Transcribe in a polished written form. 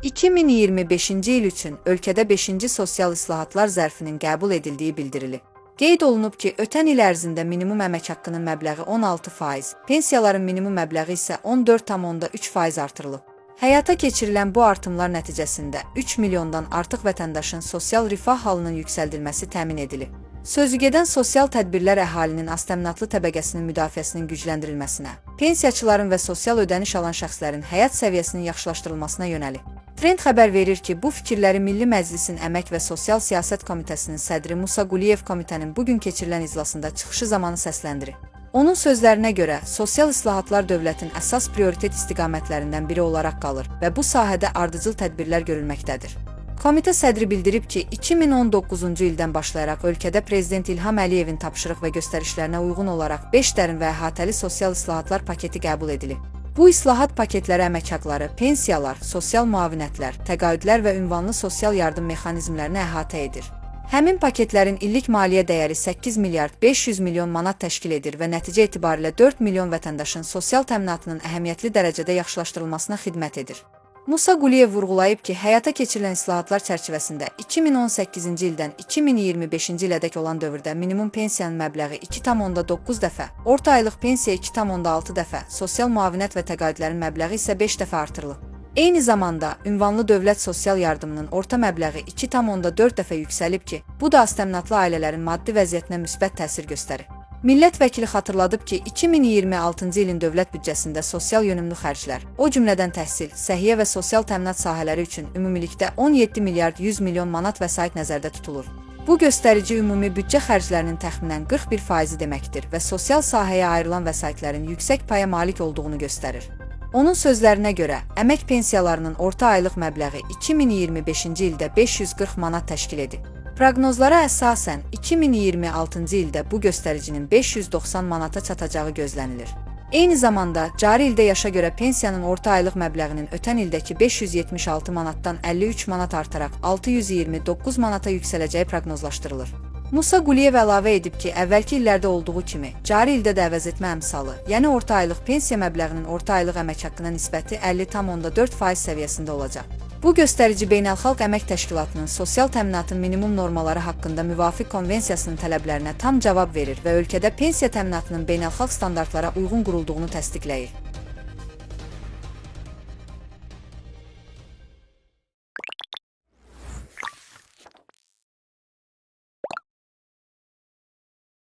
2025-ci il üçün ölkədə 5-ci sosial islahatlar zərfinin qəbul edildiyi bildirilib. Qeyd olunub ki, ötən il ərzində minimum əmək haqqının məbləği 16%, pensiyaların minimum məbləği isə 14,3% artırılıb. Həyata keçirilən bu artımlar nəticəsində 3 milyondan artıq vətəndaşın sosial rifah halının yüksəldilməsi təmin edilib. Sözügedən sosial tədbirlər əhalinin aztəminatlı təbəqəsinin müdafiəsinin gücləndirilməsinə, pensiyaçıların və sosial ödəniş alan şəxslərin həyat səviyyəsinin yaxşılaşdırılmasına yönəlib. Trend xəbər verir ki, bu fikirləri Milli Məclisin Əmək və Sosial Siyasət Komitəsinin sədri Musa Quliyev komitənin bugün keçirilən iclasında çıxışı zamanı səsləndirib. Onun sözlərinə görə, sosial islahatlar dövlətin əsas prioritet istiqamətlərindən biri olaraq qalır və bu sahədə ardıcıl tədbirlər görülməkdədir. Komitə sədri bildirib ki, 2019-cu ildən başlayaraq ölkədə Prezident İlham Əliyevin tapşırıq və göstərişlərinə uyğun olaraq 5 dərin və əhatəli sosial islahatlar paketi qəbul edilib. Bu islahat paketləri əmək haqqları, pensiyalar, sosial müavinətlər, təqaüdlər və ünvanlı sosial yardım mexanizmlərini əhatə edir. Həmin paketlərin illik maliyyə dəyəri 8 milyard 500 milyon manat təşkil edir və nəticə etibarilə 4 milyon vətəndaşın sosial təminatının əhəmiyyətli dərəcədə yaxşılaşdırılmasına xidmət edir. Musa Quliyev vurğulayıb ki, həyata keçirilən islahatlar çərçivəsində 2018-ci ildən 2025-ci ilədək olan dövrdə minimum pensiyanın məbləği 2,9 dəfə, orta aylıq pensiya 2,6 dəfə, sosial müavinət və təqaüdlərin məbləği isə 5 dəfə artırılıb. Eyni zamanda, ünvanlı dövlət sosial yardımının orta məbləği 2,4 dəfə yüksəlib ki, bu da aztəminatlı ailələrin maddi vəziyyətinə müsbət təsir göstərir. Millət vəkili xatırladıb ki, 2026-cı ilin dövlət büdcəsində sosial yönümlü xərclər, o cümlədən təhsil, səhiyyə və sosial təminat sahələri üçün ümumilikdə 17 milyard 100 milyon manat vəsait nəzərdə tutulur. Bu göstərici ümumi büdcə xərclərinin təxminən 41% deməkdir və sosial sahəyə ayrılan vəsaitlərin yüksək paya malik olduğunu göstərir. Onun sözlərinə görə, əmək pensiyalarının orta aylıq məbləği 2025-ci ildə 540 manat təşkil edib. Proqnozlara əsasən 2026-cı ildə bu göstəricinin 590 manata çatacağı gözlənilir. Eyni zamanda, cari ildə yaşa görə pensiyanın orta aylıq məbləğinin ötən ildəki 576 manatdan 53 manat artaraq 629 manata yüksələcəyi proqnozlaşdırılır. Musa Quliyev əlavə edib ki, əvvəlki illərdə olduğu kimi, cari ildə də əvəzetmə əmsalı, yəni orta aylıq pensiya məbləğinin orta aylıq əmək haqqına nisbəti 50,4% səviyyəsində olacaq. Bu göstərici Beynəlxalq Əmək Təşkilatının sosial təminatın minimum normaları haqqında müvafiq konvensiyasının tələblərinə tam cavab verir və ölkədə pensiya təminatının beynəlxalq standartlara uyğun qurulduğunu təsdiqləyir.